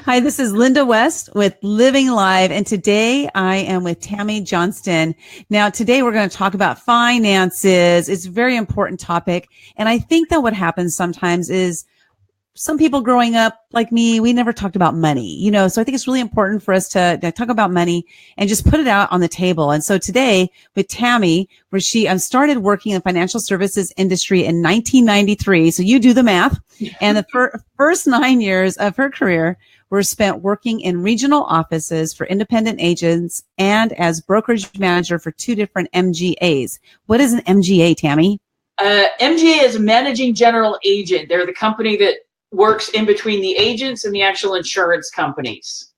Hi, this is Linda West with Living Live, and today I am with Tammy Johnston. Now, today we're going to talk about finances. It's a very important topic, and I think that what happens sometimes is some people growing up like me, we never talked about money, so I think it's really important for us to talk about money and just put it out on the table. And so today with Tammy, where she started working in the financial services industry in 1993. So you do the math. And the first 9 years of her career were spent working in regional offices for independent agents and as brokerage manager for 2 different MGAs. What is an MGA, Tammy? MGA is a managing general agent. They're the company that works in between the agents and the actual insurance companies.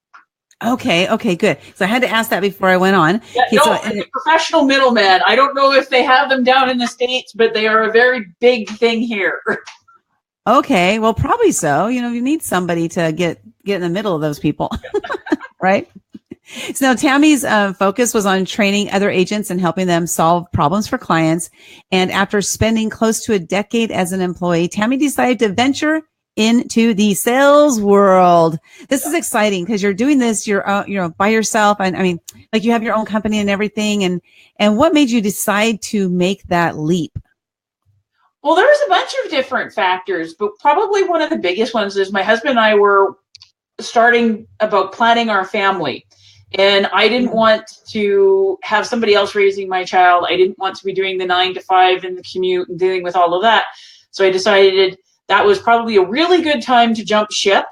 Okay, good. So I had to ask that before I went on. Yeah, a professional middleman. I don't know if they have them down in the States, but they are a very big thing here. Okay, well, probably so. You need somebody to get in the middle of those people, right? So now Tammy's focus was on training other agents and helping them solve problems for clients. And after spending close to a decade as an employee, Tammy decided to venture into the sales world. This is exciting because you're doing this, you're by yourself. And I mean, like you have your own company and everything. And what made you decide to make that leap? Well, there's a bunch of different factors, but probably one of the biggest ones is my husband and I were starting about planning our family. And I didn't want to have somebody else raising my child. I didn't want to be doing the 9 to 5 in the commute and dealing with all of that. So I decided that was probably a really good time to jump ship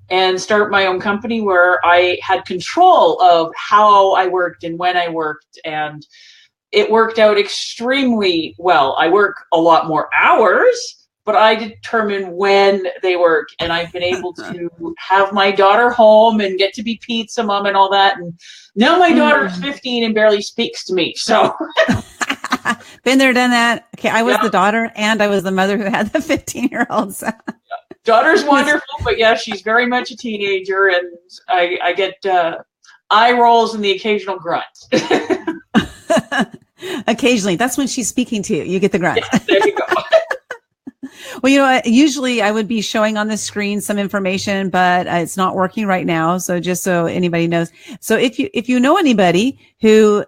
and start my own company where I had control of how I worked and when I worked. And it worked out extremely well. I work a lot more hours, but I determine when they work. And I've been able to have my daughter home and get to be pizza mom and all that. And now my daughter's 15 and barely speaks to me. So been there, done that. Okay, I was the daughter and I was the mother who had the 15-year-old. So. Daughter's wonderful, but yeah, she's very much a teenager, and I get eye rolls and the occasional grunt. Occasionally, that's when she's speaking to you. You get the grunt. Yeah, there you go. Well, usually I would be showing on the screen some information, but it's not working right now. So just so anybody knows. So if you know anybody who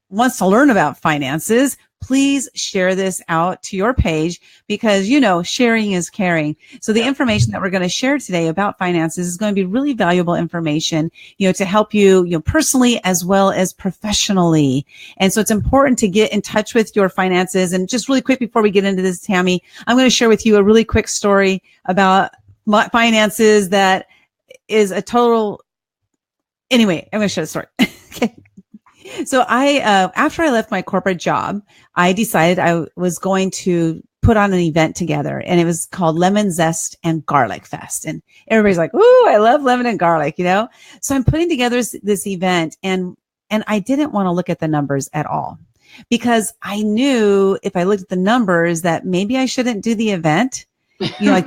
wants to learn about finances, please share this out to your page because, sharing is caring. So the information that we're going to share today about finances is going to be really valuable information, to help you, personally as well as professionally. And so it's important to get in touch with your finances. And just really quick before we get into this, Tammy, I'm going to share with you a really quick story about my finances that is a total. Anyway, I'm going to share the story. Okay. So after I left my corporate job, I decided I was going to put on an event together, and it was called Lemon Zest and Garlic Fest. And everybody's like, "Ooh, I love lemon and garlic," So I'm putting together this event, and I didn't want to look at the numbers at all because I knew if I looked at the numbers that maybe I shouldn't do the event. Like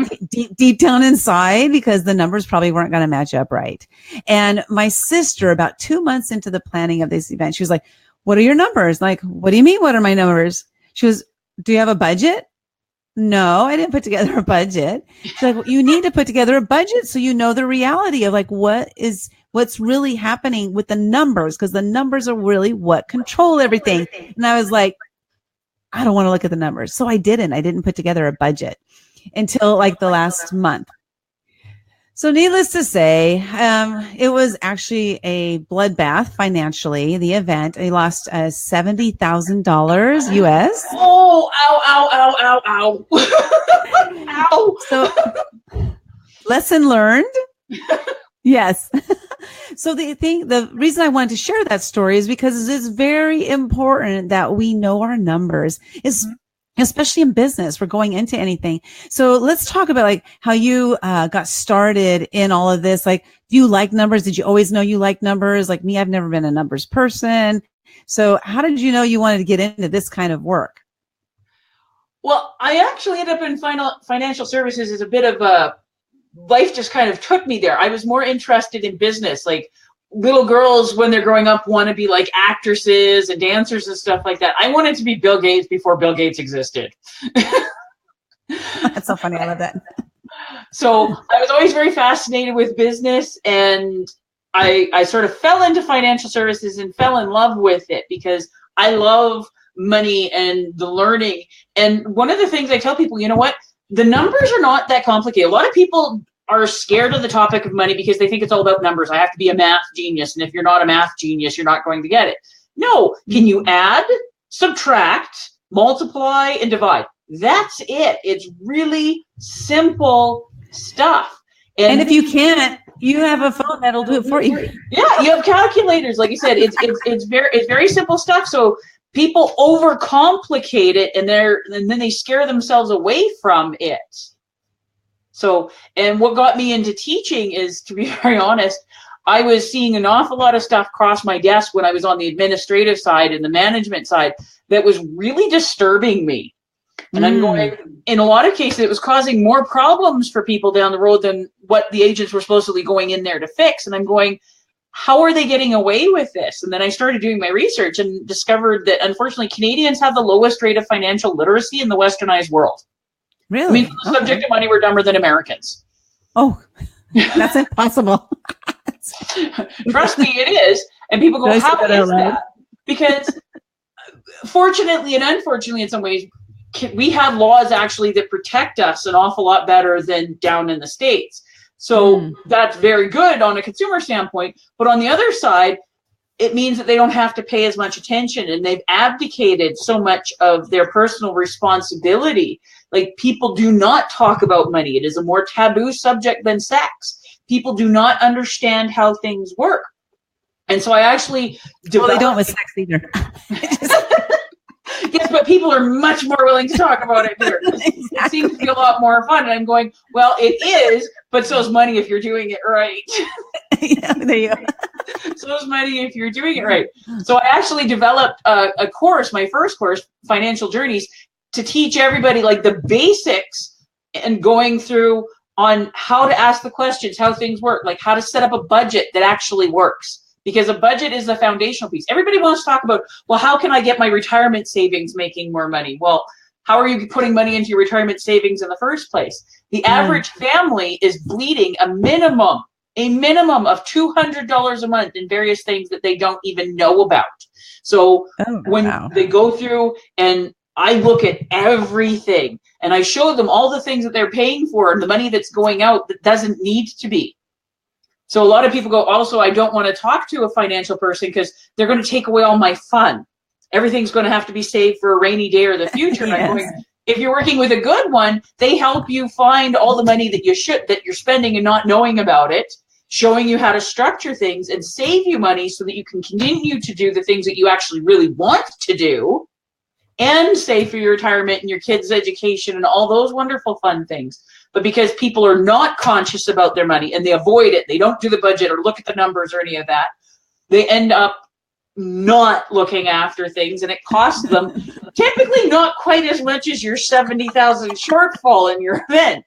deep down inside, because the numbers probably weren't going to match up right. And my sister, about 2 months into the planning of this event, she was like, "What are your numbers?" Like, "What do you mean? What are my numbers?" She was, "Do you have a budget?" "No, I didn't put together a budget." She's like, "Well, you need to put together a budget so you know the reality of like what's really happening with the numbers, because the numbers are really what control everything." And I was like, I don't want to look at the numbers. So I didn't put together a budget until like the last month. So needless to say, it was actually a bloodbath financially, the event. I lost $70,000 US. Oh, ow, ow, ow, ow, ow. Ow. So lesson learned. Yes. So the reason I wanted to share that story is because it's very important that we know our numbers, especially in business, we're going into anything. So let's talk about like how you got started in all of this. Like, do you like numbers? Did you always know you like numbers? Like me, I've never been a numbers person. So how did you know you wanted to get into this kind of work? Well, I actually ended up in financial services as a bit of a life just kind of took me there. I was more interested in business. Like little girls, when they're growing up, want to be like actresses and dancers and stuff like that. I wanted to be Bill Gates before Bill Gates existed. That's so funny. I love that. So I was always very fascinated with business, and I sort of fell into financial services and fell in love with it because I love money and the learning. And one of the things I tell people, you know what? The numbers are not that complicated. A lot of people are scared of the topic of money because they think it's all about numbers. I have to be a math genius. And if you're not a math genius, you're not going to get it. No, can you add, subtract, multiply, and divide? That's it. It's really simple stuff. And if you can't, you have a phone that'll do it for you. Yeah, you have calculators. Like you said, it's very simple stuff. So people overcomplicate it, and then they scare themselves away from it. So, and what got me into teaching is, to be very honest, I was seeing an awful lot of stuff cross my desk when I was on the administrative side and the management side that was really disturbing me. And I'm going, in a lot of cases, it was causing more problems for people down the road than what the agents were supposedly going in there to fix. And I'm going, how are they getting away with this? And then I started doing my research and discovered that, unfortunately, Canadians have the lowest rate of financial literacy in the westernized world. Really? I mean, on the subject of money, we're dumber than Americans. Oh, that's impossible. Trust me, it is. And people go, how is that? Because fortunately and unfortunately, in some ways, we have laws actually that protect us an awful lot better than down in the States. So that's very good on a consumer standpoint. But on the other side, it means that they don't have to pay as much attention, and they've abdicated so much of their personal responsibility. Like, people do not talk about money. It is a more taboo subject than sex. People do not understand how things work. And so I actually well, they don't with sex either. Yes, but people are much more willing to talk about it here. Exactly. It seems to be a lot more fun. And I'm going, well, it is, but so is money if you're doing it right. Yeah, there you go. So is money if you're doing it right. So I actually developed a course, my first course, Financial Journeys, to teach everybody like the basics and going through on how to ask the questions, how things work, like how to set up a budget that actually works. Because a budget is the foundational piece. Everybody wants to talk about, well, how can I get my retirement savings making more money? Well, how are you putting money into your retirement savings in the first place? The average family is bleeding a minimum of $200 a month in various things that they don't even know about. So when they go through, and I look at everything and I show them all the things that they're paying for and the money that's going out that doesn't need to be. So a lot of people go, also, I don't want to talk to a financial person because they're going to take away all my fun. Everything's going to have to be saved for a rainy day or the future. Yes. I'm going, if you're working with a good one, they help you find all the money that you're spending and not knowing about it, showing you how to structure things and save you money so that you can continue to do the things that you actually really want to do and save for your retirement and your kids' education and all those wonderful fun things. But because people are not conscious about their money and they avoid it, they don't do the budget or look at the numbers or any of that, they end up not looking after things, and it costs them typically not quite as much as your $70,000 shortfall in your event.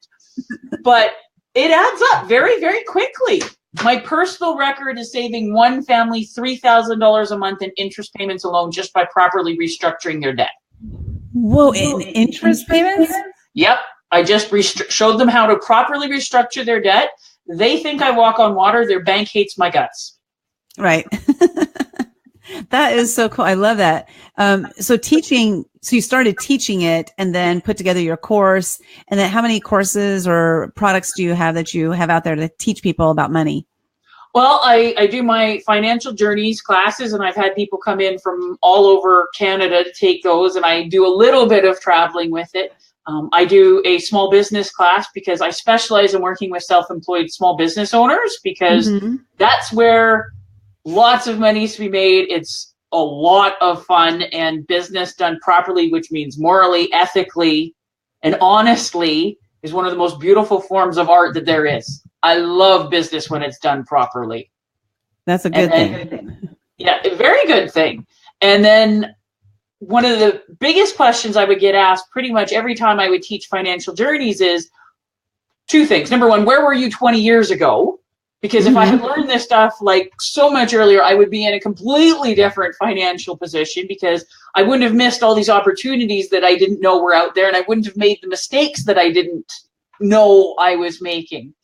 But it adds up very, very quickly. My personal record is saving one family $3,000 a month in interest payments alone just by properly restructuring their debt. Whoa, in interest payments? Yep. I just showed them how to properly restructure their debt. They think I walk on water. Their bank hates my guts. Right. That is so cool. I love that. So you started teaching it and then put together your course. And then how many courses or products do you have that you have out there to teach people about money? Well, I do my Financial Journeys classes, and I've had people come in from all over Canada to take those. And I do a little bit of traveling with it. I do a small business class because I specialize in working with self-employed small business owners, because that's where lots of money is to be made. It's a lot of fun, and business done properly, which means morally, ethically, and honestly, is one of the most beautiful forms of art that there is. I love business when it's done properly. That's a good thing. Yeah, a very good thing. And then one of the biggest questions I would get asked pretty much every time I would teach Financial Journeys is two things. Number one, where were you 20 years ago? Because if I had learned this stuff like so much earlier, I would be in a completely different financial position, because I wouldn't have missed all these opportunities that I didn't know were out there, and I wouldn't have made the mistakes that I didn't know I was making.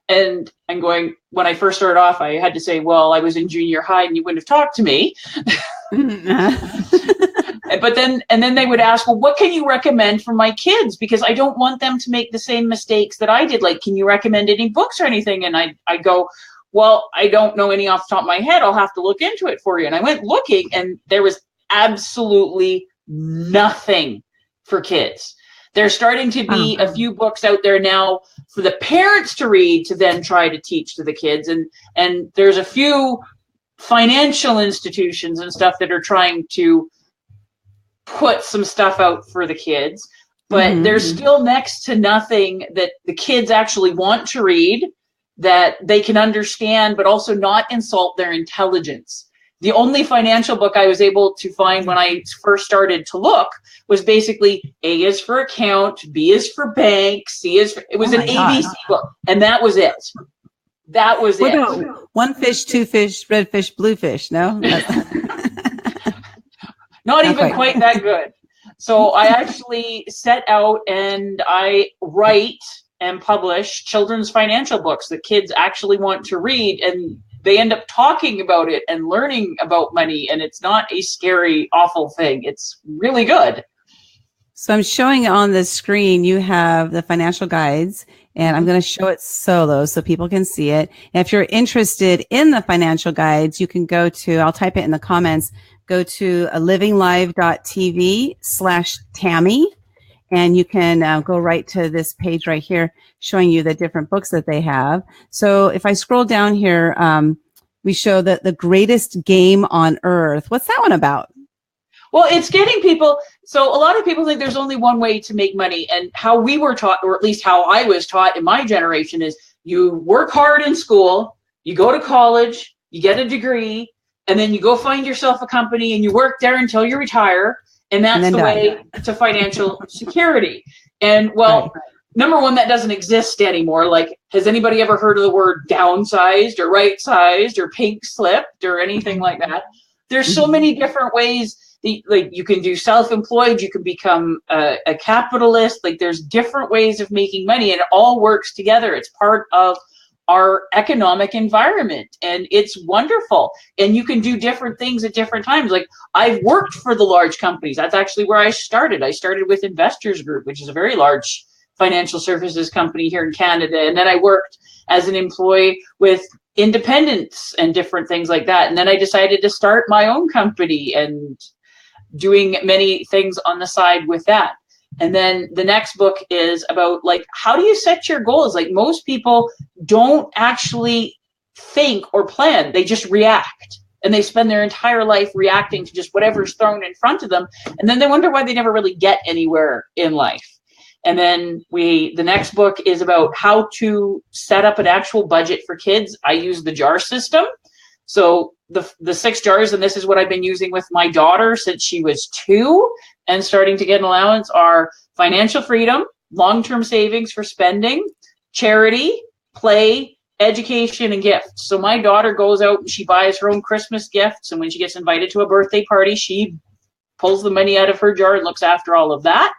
And I'm going, when I first started off, I had to say, well, I was in junior high and you wouldn't have talked to me. But then they would ask, well, what can you recommend for my kids? Because I don't want them to make the same mistakes that I did. Like, can you recommend any books or anything? And I go, well, I don't know any off the top of my head. I'll have to look into it for you. And I went looking, and there was absolutely nothing for kids. There's starting to be a few books out there now for the parents to read to then try to teach to the kids. And there's a few financial institutions and stuff that are trying to put some stuff out for the kids. But there's still next to nothing that the kids actually want to read, that they can understand, but also not insult their intelligence. The only financial book I was able to find when I first started to look was basically A is for account, B is for bank, C is for, it was an ABC book. And that was it. That was it. About one fish, two fish, red fish, blue fish. No? Not even quite that good. So I actually set out and I write and publish children's financial books that kids actually want to read, and they end up talking about it and learning about money, and it's not a scary, awful thing. It's really good. So I'm showing on the screen, you have the financial guides, and I'm going to show it solo so people can see it. And if you're interested in the financial guides, you can go to, I'll type it in the comments, go to livinglive.tv/Tammy. And you can go right to this page right here showing you the different books that they have. So if I scroll down here, we show that the greatest game on earth. What's that one about? Well, it's getting people. So a lot of people think there's only one way to make money. And how we were taught, or at least how I was taught in my generation, is you work hard in school, you go to college, you get a degree, and then you go find yourself a company and you work there until you retire. And that's the way to financial security. And well, number one, that doesn't exist anymore. Like, has anybody ever heard of the word downsized or right-sized or pink slipped or anything like that? There's so many different ways. Like, you can do self-employed, you can become a capitalist. Like, there's different ways of making money, and it all works together. It's part of our economic environment, and it's wonderful. And you can do different things at different times. Like, I've worked for the large companies. That's actually where I started. I started with Investors Group, which is a very large financial services company here in Canada. And then I worked as an employee with independents and different things like that. And then I decided to start my own company and doing many things on the side with that. And then the next book is about, like, how do you set your goals? Like, most people don't actually think or plan. They just react, and they spend their entire life reacting to just whatever's thrown in front of them. And then they wonder why they never really get anywhere in life. And then the next book is about how to set up an actual budget for kids. I use the jar system. So the 6 jars, and this is what I've been using with my daughter since she was 2 and starting to get an allowance, are financial freedom, long-term savings for spending, charity, play, education, and gifts. So my daughter goes out and she buys her own Christmas gifts, and when she gets invited to a birthday party, she pulls the money out of her jar and looks after all of that.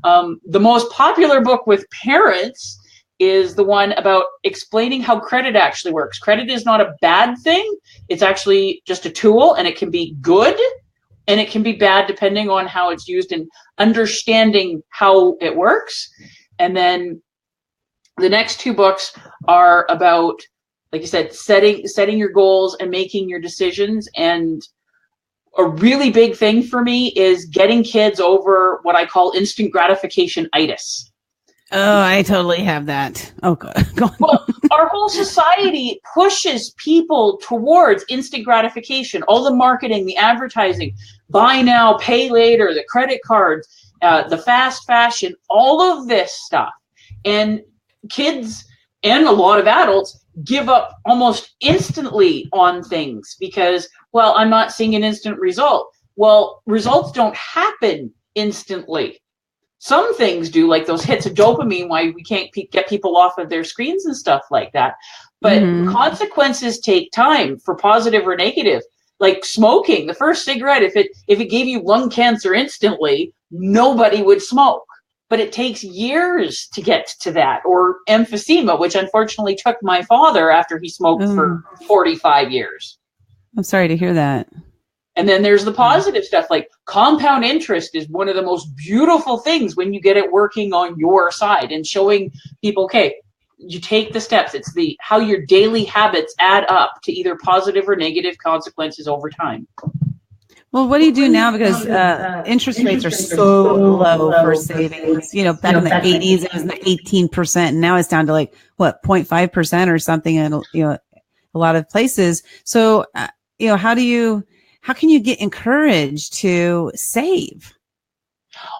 The most popular book with parents is the one about explaining how credit actually works. Credit is not a bad thing. It's actually just a tool, and it can be good and it can be bad depending on how it's used, and understanding how it works. And then the next 2 books are about, like you said, setting your goals and making your decisions. And a really big thing for me is getting kids over what I call instant gratification-itis. Oh, I totally have that. Oh, God. Well, our whole society pushes people towards instant gratification. All the marketing, the advertising, buy now, pay later, the credit cards, the fast fashion, all of this stuff. And kids and a lot of adults give up almost instantly on things because, well, I'm not seeing an instant result. Well, results don't happen instantly. Some things do, like those hits of dopamine, why we can't get people off of their screens and stuff like that. But consequences take time, for positive or negative. Like smoking, the first cigarette, if it gave you lung cancer instantly, nobody would smoke. but it takes years to get to that. Or emphysema, which unfortunately took my father after he smoked for 45 years. I'm sorry to hear that. And then there's the positive stuff, like compound interest is one of the most beautiful things when you get it working on your side and showing people, okay, you take the steps. It's how your daily habits add up to either positive or negative consequences over time. Well, what do you do now? Because interest rates are so low for savings. You know, back in the 80s, it was like 18%. And now it's down to like, 0.5% or something in, a lot of places. So, how can you get encouraged to save?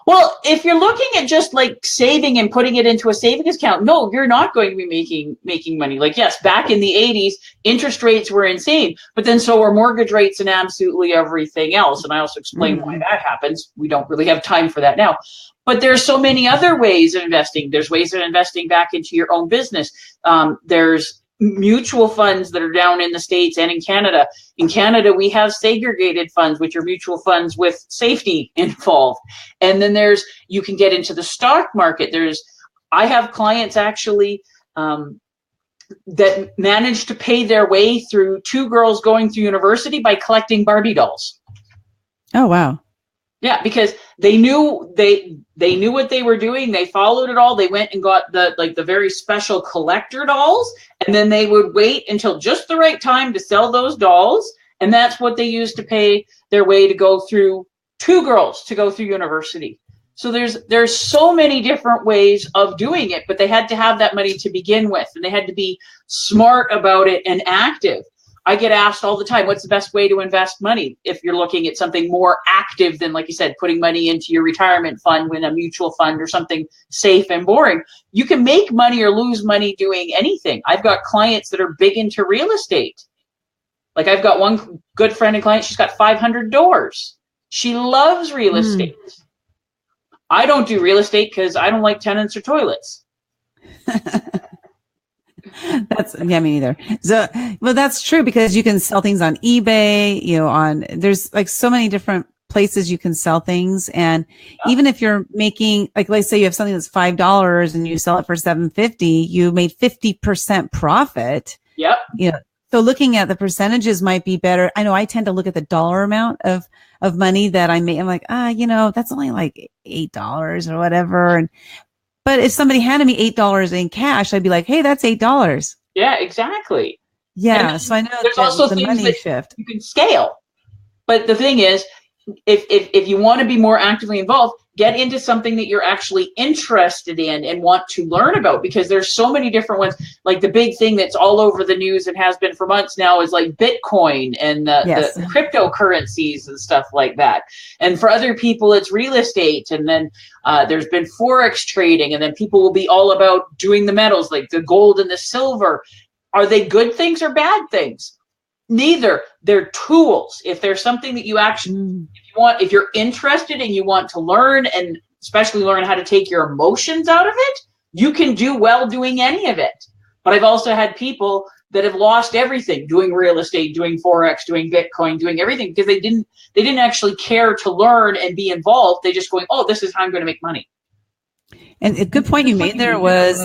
Well, if you're looking at just like saving and putting it into a savings account, no, you're not going to be making money. Like, yes, back in the 80s, interest rates were insane, but then so were mortgage rates and absolutely everything else. And I also explained why that happens. We don't really have time for that now. But there's so many other ways of investing. There's ways of investing back into your own business. There's mutual funds that are down in the States and in Canada. In Canada, we have segregated funds, which are mutual funds with safety involved. And then you can get into the stock market. I have clients actually that managed to pay their way through 2 girls going through university by collecting Barbie dolls. Oh, wow. Yeah, because they knew what they were doing. They followed it all. They went and got the very special collector dolls, and then they would wait until just the right time to sell those dolls, and that's what they used to pay their way to go through 2 girls to go through university. So there's so many different ways of doing it, but they had to have that money to begin with, and they had to be smart about it and active. I get asked all the time, what's the best way to invest money? If you're looking at something more active than, like you said, putting money into your retirement fund in a mutual fund or something safe and boring, you can make money or lose money doing anything. I've got clients that are big into real estate. Like, I've got one good friend and client, she's got 500 doors. She loves real estate. I don't do real estate because I don't like tenants or toilets. Me neither. So, well, that's true, because you can sell things on eBay, there's like so many different places you can sell things. And even if you're making, like, let's say you have something that's $5 and you sell it for $7.50, you made 50% profit. Yep. So looking at the percentages might be better. I know I tend to look at the dollar amount of money that I make. I'm like, that's only like $8 or whatever. But if somebody handed me $8 in cash, I'd be like, hey, that's $8. Yeah, exactly. Yeah. So I know there's also the money shift. You can scale. But the thing is, if you want to be more actively involved, get into something that you're actually interested in and want to learn about, because there's so many different ones. Like, the big thing that's all over the news and has been for months now is like Bitcoin and the cryptocurrencies and stuff like that. And for other people, it's real estate. And then there's been Forex trading, and then people will be all about doing the metals, like the gold and the silver. Are they good things or bad things? Neither. They're tools. If there's something that you actually, if you're interested and you want to learn, and especially learn how to take your emotions out of it, you can do well doing any of it. But I've also had people that have lost everything doing real estate, doing Forex, doing Bitcoin, doing everything, because they didn't actually care to learn and be involved. They just going, oh, this is how I'm going to make money. And a good point you made there was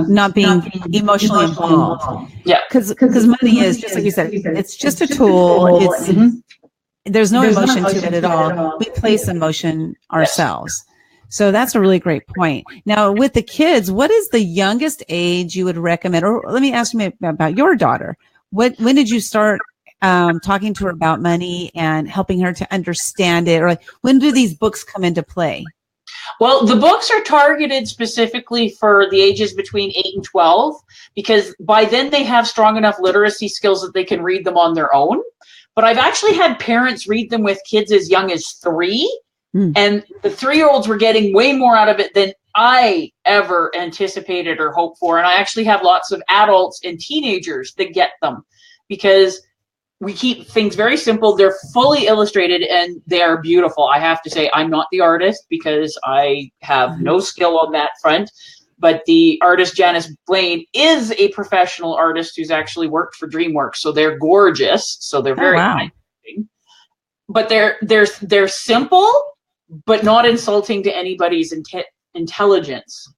not being emotionally involved. Yeah, because money is, just like you said, it's just a tool. There's no emotion to it at all. We place emotion ourselves. So that's a really great point. Now, with the kids, what is the youngest age you would recommend? Or let me ask you about your daughter. When did you start talking to her about money and helping her to understand it? Or like, when do these books come into play? Well, the books are targeted specifically for the ages between 8 and 12, because by then they have strong enough literacy skills that they can read them on their own. But I've actually had parents read them with kids as young as 3, and the 3-year-olds were getting way more out of it than I ever anticipated or hoped for. And I actually have lots of adults and teenagers that get them, because we keep things very simple. They're fully illustrated and they are beautiful. I have to say, I'm not the artist because I have no skill on that front. But the artist, Janice Blaine, is a professional artist who's actually worked for DreamWorks. So they're gorgeous. So they're very interesting. But they're simple, but not insulting to anybody's intelligence.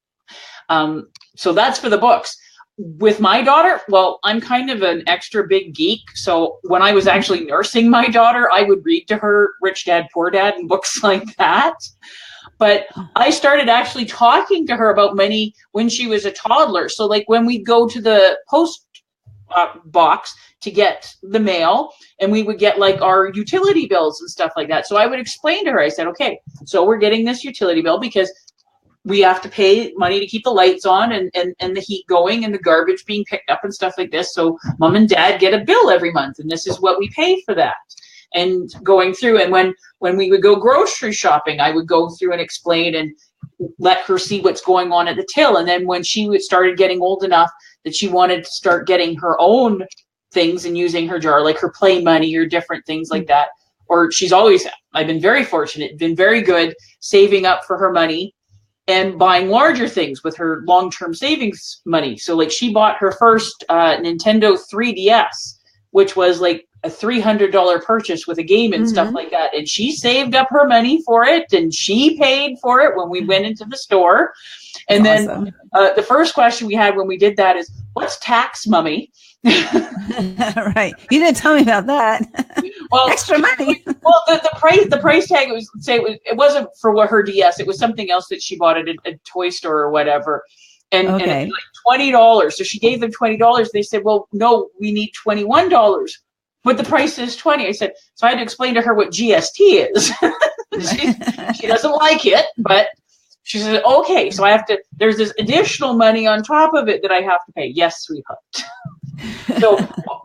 So that's for the books. With my daughter, well, I'm kind of an extra big geek. So when I was actually nursing my daughter, I would read to her Rich Dad, Poor Dad and books like that. But I started actually talking to her about money when she was a toddler. So like when we go to the post box to get the mail, and we would get like our utility bills and stuff like that. So I would explain to her, I said, okay, so we're getting this utility bill because we have to pay money to keep the lights on and the heat going and the garbage being picked up and stuff like this. So mom and dad get a bill every month, and this is what we pay for that. And going through, and when we would go grocery shopping, I would go through and explain and let her see what's going on at the till. And then when she started getting old enough that she wanted to start getting her own things and using her jar, like her play money or different things like that, or I've been very fortunate, been very good saving up for her money and buying larger things with her long-term savings money. So like she bought her first Nintendo 3DS, which was like a $300 purchase with a game and stuff like that. And she saved up her money for it, and she paid for it when we went into the store. And then the first question we had when we did that is, what's tax, Mummy? Right. You didn't tell me about that. Well, extra money. Well, the price tag it wasn't for what her DS. It was something else that she bought at a toy store or whatever. And it was like $20. So she gave them $20. They said, well, no, we need $21. But the price is $20. I said, so I had to explain to her what GST is. she doesn't like it, but she said, okay, so there's this additional money on top of it that I have to pay. Yes, sweetheart. So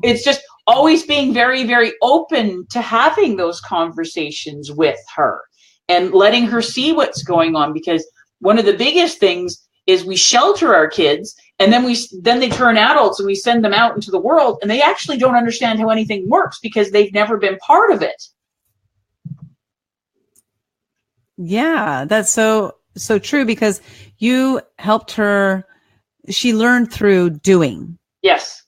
it's just always being very, very open to having those conversations with her and letting her see what's going on. Because one of the biggest things is we shelter our kids, and then they turn adults and we send them out into the world, and they actually don't understand how anything works because they've never been part of it. Yeah, that's so true, because you helped her. She learned through doing. Yes.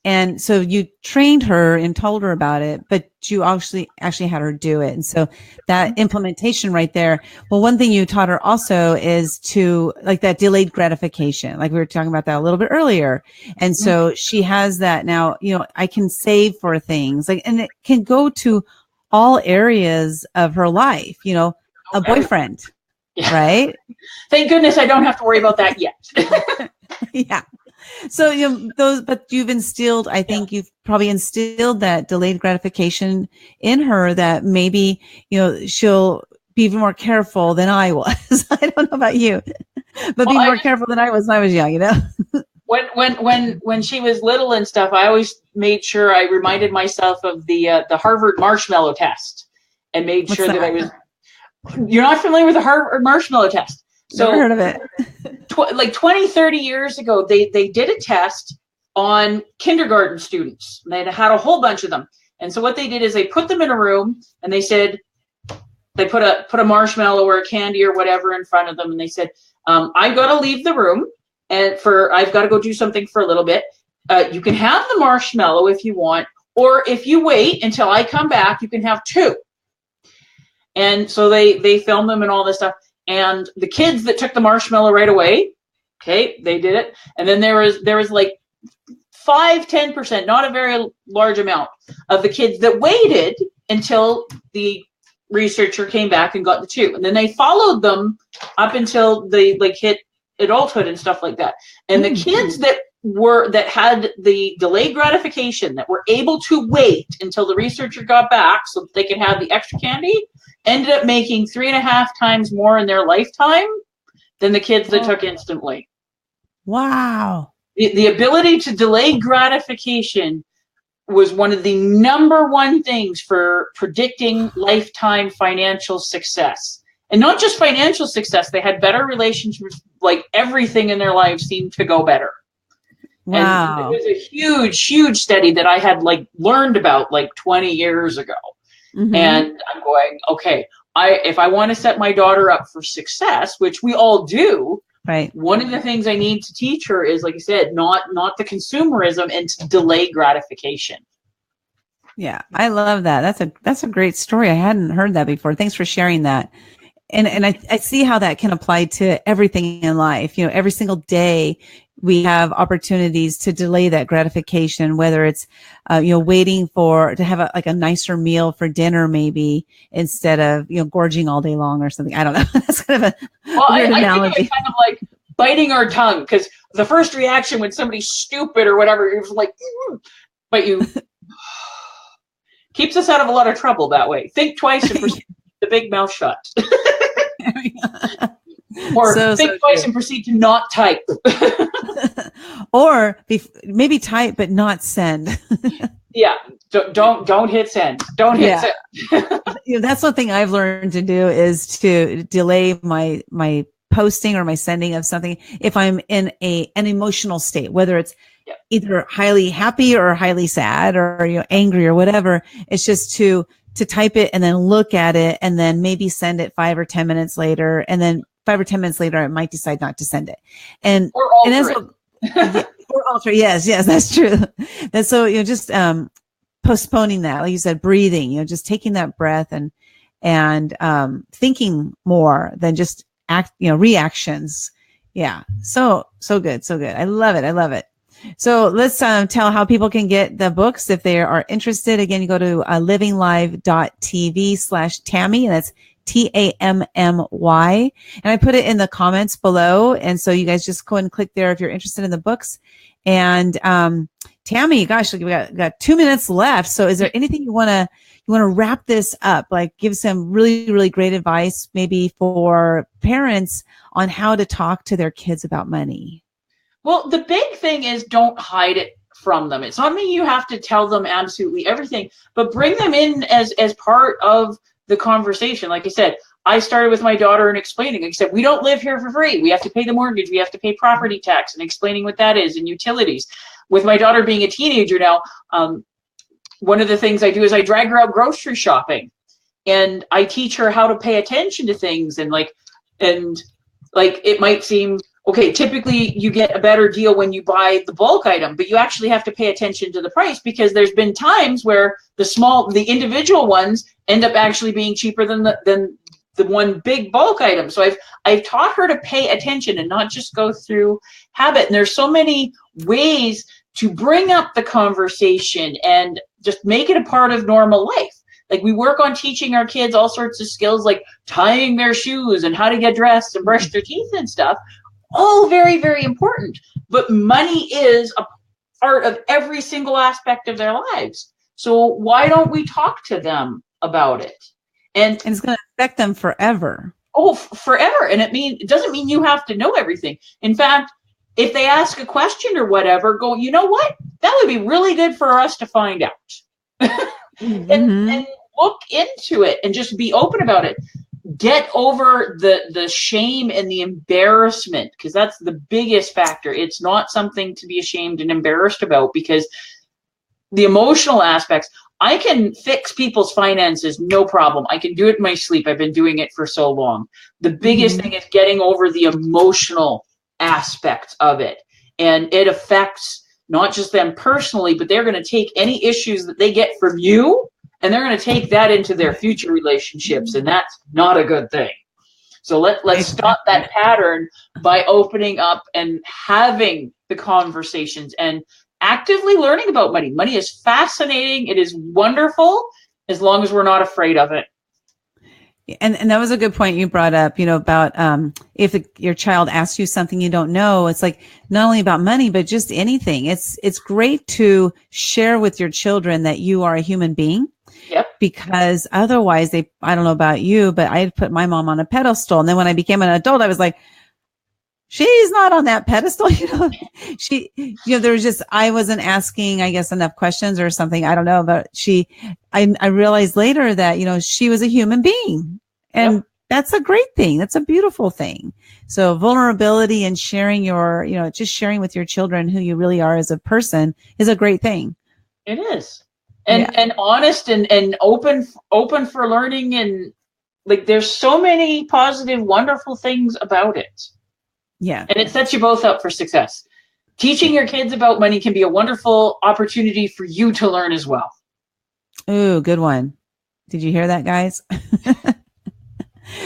And so you trained her and told her about it, but you actually had her do it. And so that implementation right there. Well, one thing you taught her also is to like that delayed gratification. Like we were talking about that a little bit earlier. And so she has that now, I can save for things and it can go to all areas of her life, a boyfriend, right? Thank goodness I don't have to worry about that yet. Yeah. So, but you've instilled, I think you've probably instilled that delayed gratification in her, that maybe, she'll be even more careful than I was. I don't know about you, but be more careful than I was when I was young, When she was little and stuff, I always made sure I reminded myself of the Harvard marshmallow test and made sure that I was, you're not familiar with the Harvard marshmallow test. So never heard of it. Like 20, 30 years ago, they did a test on kindergarten students. They had a whole bunch of them. And so what they did is they put them in a room and they said, they put a marshmallow or a candy or whatever in front of them. And they said, I've got to leave the room and I've got to go do something for a little bit. You can have the marshmallow if you want, or if you wait until I come back, you can have two. And so they filmed them and all this stuff. And the kids that took the marshmallow right away, okay, they did it. And then there was like 5-10%, not a very large amount, of the kids that waited until the researcher came back and got the two. And then they followed them up until they like hit adulthood and stuff like that. And the kids that had the delayed gratification, that were able to wait until the researcher got back so that they could have the extra candy, ended up making 3.5 times more in their lifetime than the kids that took instantly. Wow. The ability to delay gratification was one of the number one things for predicting lifetime financial success. And not just financial success, they had better relationships, like everything in their lives seemed to go better. Wow. And it was a huge, huge study that I had learned about 20 years ago. Mm-hmm. And I'm going, okay, if I want to set my daughter up for success, which we all do, right? One of the things I need to teach her is, like I said, not the consumerism and to delay gratification. Yeah, I love that. That's a great story. I hadn't heard that before. Thanks for sharing that. And I see how that can apply to everything in life. You know, every single day we have opportunities to delay that gratification, whether it's, waiting to have a nicer meal for dinner, maybe, instead of, gorging all day long or something. I don't know. That's kind of a weird analogy. I think of it kind of like biting our tongue, because the first reaction when somebody's stupid or whatever, you're like, but you keeps us out of a lot of trouble that way. Think twice and proceed the big mouth shut. Or think twice and proceed to not type. Or maybe type but not send. Yeah, don't hit send. Don't hit send. That's one thing I've learned to do, is to delay my posting or my sending of something if I'm in an emotional state, whether it's either highly happy or highly sad or angry or whatever. It's just to type it and then look at it and then maybe send it 5 or 10 minutes later, and then 5 or 10 minutes later I might decide not to send it. Or alter it. Or alter. Yes, that's true. That's so, just postponing that, like you said, breathing, just taking that breath and thinking more than just reactions. Yeah. So good. So good. I love it. So let's tell how people can get the books if they are interested. Again, you go to livinglive.tv/Tammy, and that's TAMMY. And I put it in the comments below. And so you guys just go and click there if you're interested in the books. And Tammy, gosh, we got 2 minutes left. So is there anything you want to wrap this up? Like, give some really, really great advice, maybe for parents on how to talk to their kids about money? Well, the big thing is, don't hide it from them. It's not mean you have to tell them absolutely everything, but bring them in as part of the conversation. Like I said, I started with my daughter and explaining, like I said, we don't live here for free. We have to pay the mortgage. We have to pay property tax, and explaining what that is, and utilities. With my daughter being a teenager now, one of the things I do is I drag her out grocery shopping, and I teach her how to pay attention to things. And it might seem, okay, typically you get a better deal when you buy the bulk item, but you actually have to pay attention to the price, because there's been times where the individual ones end up actually being cheaper than the one big bulk item. So I've taught her to pay attention and not just go through habit. And there's so many ways to bring up the conversation and just make it a part of normal life. Like, we work on teaching our kids all sorts of skills, like tying their shoes and how to get dressed and brush their teeth and stuff. All very, very important. But money is a part of every single aspect of their lives. So why don't we talk to them about it? And it's going to affect them forever. Oh, forever. And it doesn't mean you have to know everything. In fact, if they ask a question or whatever, go, you know what? That would be really good for us to find out. and look into it and just be open about it. Get over the shame and the embarrassment, because that's the biggest factor. It's not something to be ashamed and embarrassed about, because the emotional aspects, I can fix people's finances, no problem. I can do it in my sleep. I've been doing it for so long. The biggest thing is getting over the emotional aspect of it. And it affects not just them personally, but they're going to take any issues that they get from you, and they're going to take that into their future relationships, and that's not a good thing. So let's stop that pattern by opening up and having the conversations and actively learning about money. Money is fascinating. It is wonderful, as long as we're not afraid of it. And that was a good point you brought up, about if your child asks you something you don't know. It's like not only about money, but just anything. It's great to share with your children that you are a human being. Yep. Because otherwise I don't know about you, but I had put my mom on a pedestal. And then when I became an adult, I was like, she's not on that pedestal. There was just, I wasn't asking, I guess, enough questions or something. I don't know, but I realized later that, she was a human being, and that's a great thing. That's a beautiful thing. So vulnerability and sharing just sharing with your children who you really are as a person is a great thing. It is. And honest and open for learning, and like, there's so many positive, wonderful things about it. Yeah. And it sets you both up for success. Teaching your kids about money can be a wonderful opportunity for you to learn as well. Ooh, good one. Did you hear that, guys?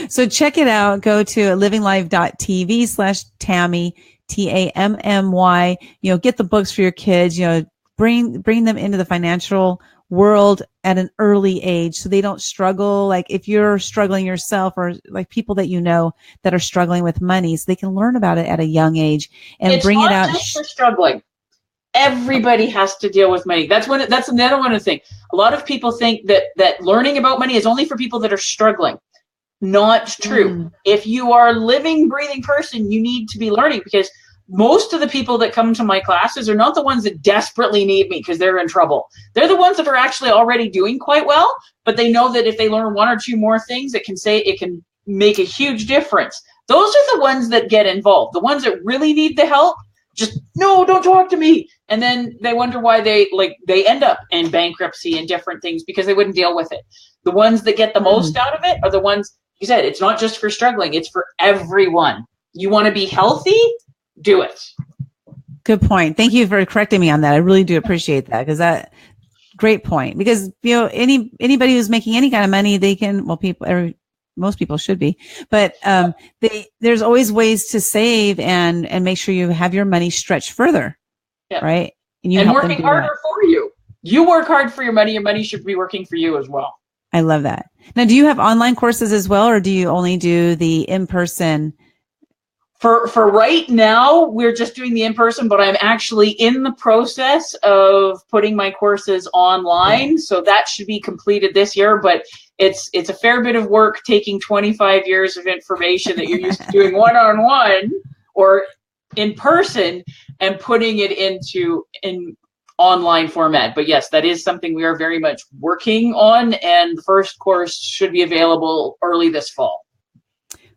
So check it out. Go to livinglife.tv/Tammy, Tammy. Get the books for your kids, bring them into the financial world at an early age so they don't struggle. Like if you're struggling yourself, or like people that that are struggling with money, so they can learn about it at a young age and bring it out. It's not just for struggling. Everybody has to deal with money. That's another one of the things. A lot of people think that learning about money is only for people that are struggling. Not true. If you are a living, breathing person, you need to be learning, because most of the people that come to my classes are not the ones that desperately need me because they're in trouble. They're the ones that are actually already doing quite well, but they know that if they learn one or two more things, it can make a huge difference. Those are the ones that get involved. The ones that really need the help, just, no, don't talk to me. And then they wonder why they end up in bankruptcy and different things because they wouldn't deal with it. The ones that get the most out of it are the ones, you said, it's not just for struggling, it's for everyone. You want to be healthy? Do it. Good point. Thank you for correcting me on that. I really do appreciate that, because great point. Because anybody who's making any kind of money, they can. Well, most people should be, but there's always ways to save and make sure you have your money stretch further, right? And working harder for you. You work hard for your money should be working for you as well. I love that. Now, do you have online courses as well, or do you only do the in-person? For right now, we're just doing the in-person, but I'm actually in the process of putting my courses online. So that should be completed this year, but it's a fair bit of work taking 25 years of information that you're used to doing one-on-one or in person and putting it in online format. But yes, that is something we are very much working on, and the first course should be available early this fall.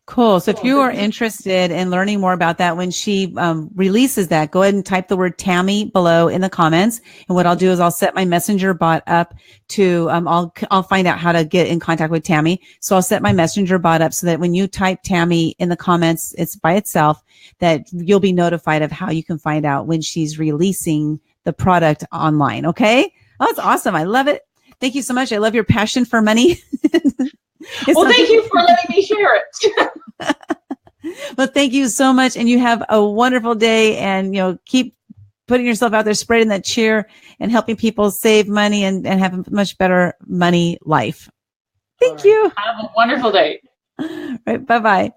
Cool. So if you are interested in learning more about that, when she releases that, go ahead and type the word Tammy below in the comments. And what I'll do is I'll set my messenger bot up to, I'll find out how to get in contact with Tammy. So I'll set my messenger bot up so that when you type Tammy in the comments, it's by itself, that you'll be notified of how you can find out when she's releasing the product online. Okay. Oh, it's awesome. I love it. Thank you so much. I love your passion for money. Well, thank you for letting me share it. Well, thank you so much. And you have a wonderful day, and, keep putting yourself out there, spreading that cheer and helping people save money and have a much better money life. Thank you. Have a wonderful day. All right. Bye-bye.